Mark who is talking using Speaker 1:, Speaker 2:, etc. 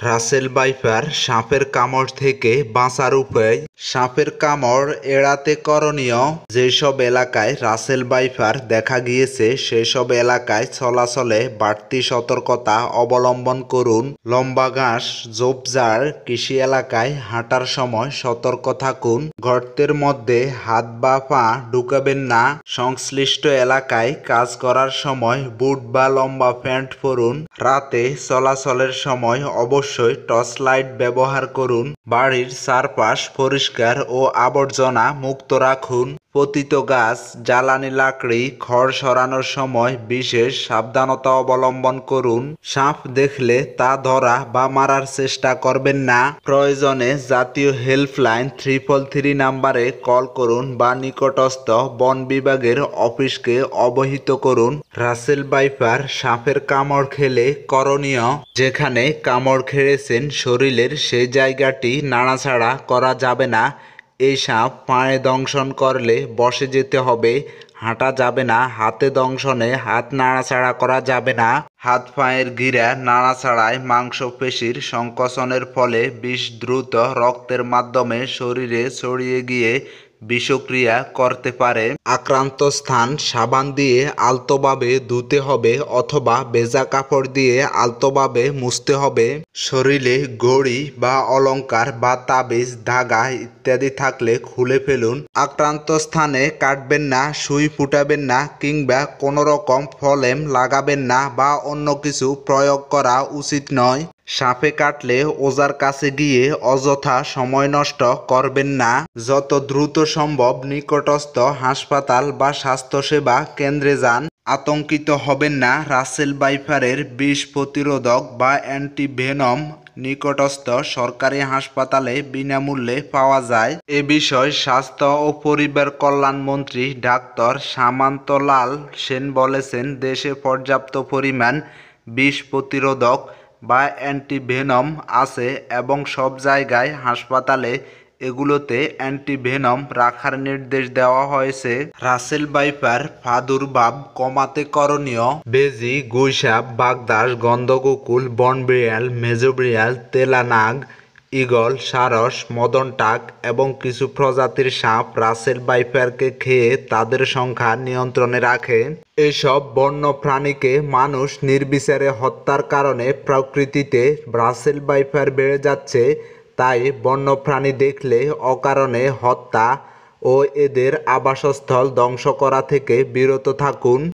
Speaker 1: Russell viper সাপের কামড় থেকে বাঁচার উপায়। সাপের কামড় এড়াতে করণীয়। যেসব এলাকায় রাসেল ভাইপার দেখা গিয়েছে সেসব এলাকায় চলাচলে বাড়তি সতর্কতা অবলম্বন করুন। লম্বা ঘাস, ঝোপঝাড়, কৃষি এলাকায় হাঁটার সময় সতর্ক থাকুন। গর্তের মধ্যে হাত বা পা ঢুকাবেন না। সংশ্লিষ্ট এলাকায় কাজ করার সময় বুট বা লম্বা প্যান্ট পরুন। রাতে চলাচলের সময় অবশ্যই টর্চ লাইট ব্যবহার করুন। বাড়ির চারপাশ পরিষ্কার ও আবর্জনা মুক্ত রাখুন। পতিত গাছ, জ্বালানি লাকড়ি, খড় সরানোর সময় বিশেষ সাবধানতা অবলম্বন করুন। সাপ দেখলে তা ধরা বা মারার চেষ্টা করবেন না। প্রয়োজনে জাতীয় হেল্পলাইন 333 নাম্বারে কল করুন বা নিকটস্থ বন বিভাগের অফিসকে অবহিত করুন। রাসেল ভাইপার সাপের কামড় খেলে করণীয়। যেখানে কামড় খেয়েছেন শরীরের সেই জায়গাটি নাড়াচাড়া করা যাবে না। এই সাপ পায়ে দংশন করলে বসে যেতে হবে। হাঁটা যাবে না। হাতে দংশনে হাত নাড়াচাড়া করা যাবে না। হাত পায়ের গিরা নাড়াচাড়ায় মাংসপেশির সংকোচনের ফলে বিষ দ্রুত রক্তের মাধ্যমে শরীরে ছড়িয়ে গিয়ে বিষক্রিয়া করতে পারে। আক্রান্ত স্থান সাবান দিয়ে আলতোভাবে ধুতে হবে অথবা ভেজা কাপড় দিয়ে আলতোভাবে মুছতে হবে। শরীরে ঘড়ি বা অলংকার বা তাবিজ, ধাগা ইত্যাদি থাকলে খুলে ফেলুন। আক্রান্ত স্থানে কাটবেন না, সুই ফুটাবেন না কিংবা কোনো রকম ফলেম লাগাবেন না বা অন্য কিছু প্রয়োগ করা উচিত নয়। সাপে কাটলে ওঝার কাছে গিয়ে অযথা সময় নষ্ট করবেন না। যত দ্রুত সম্ভব নিকটস্থ হাসপাতাল বা স্বাস্থ্যসেবা কেন্দ্রে যান। আতঙ্কিত হবেন না। রাসেল ভাইপারের বিষ প্রতিরোধক বা অ্যান্টিভেনম নিকটস্থ সরকারি হাসপাতালে বিনামূল্যে পাওয়া যায়। এ বিষয়ে স্বাস্থ্য ও পরিবার কল্যাণ মন্ত্রী ডাক্তার সামন্ত লাল সেন বলেছেন, দেশে পর্যাপ্ত পরিমাণ বিষ প্রতিরোধক বা অ্যান্টিভেনম আছে এবং সব জায়গায় হাসপাতালে এগুলোতে অ্যান্টিভেনম রাখার নির্দেশ দেওয়া হয়েছে। রাসেল ভাইপার প্রাদুর্ভাব কমাতে করণীয়। বেজি, গুইসাপ, বাগদাস, গন্ধকুকুল, বনবিড়াল, মেজবিড়াল, তেলানাগ, ঈগল, সারস, মদনটাক এবং কিছু প্রজাতির সাপ রাসেল ভাইপারকে খেয়ে তাদের সংখ্যা নিয়ন্ত্রণে রাখে। এসব বন্য প্রাণীকে মানুষ নির্বিচারে হত্যার কারণে প্রকৃতিতে রাসেল ভাইপার বেড়ে যাচ্ছে। তাই বন্যপ্রাণী দেখলে অকারণে হত্যা ও এদের আবাসস্থল ধ্বংস করা থেকে বিরত থাকুন।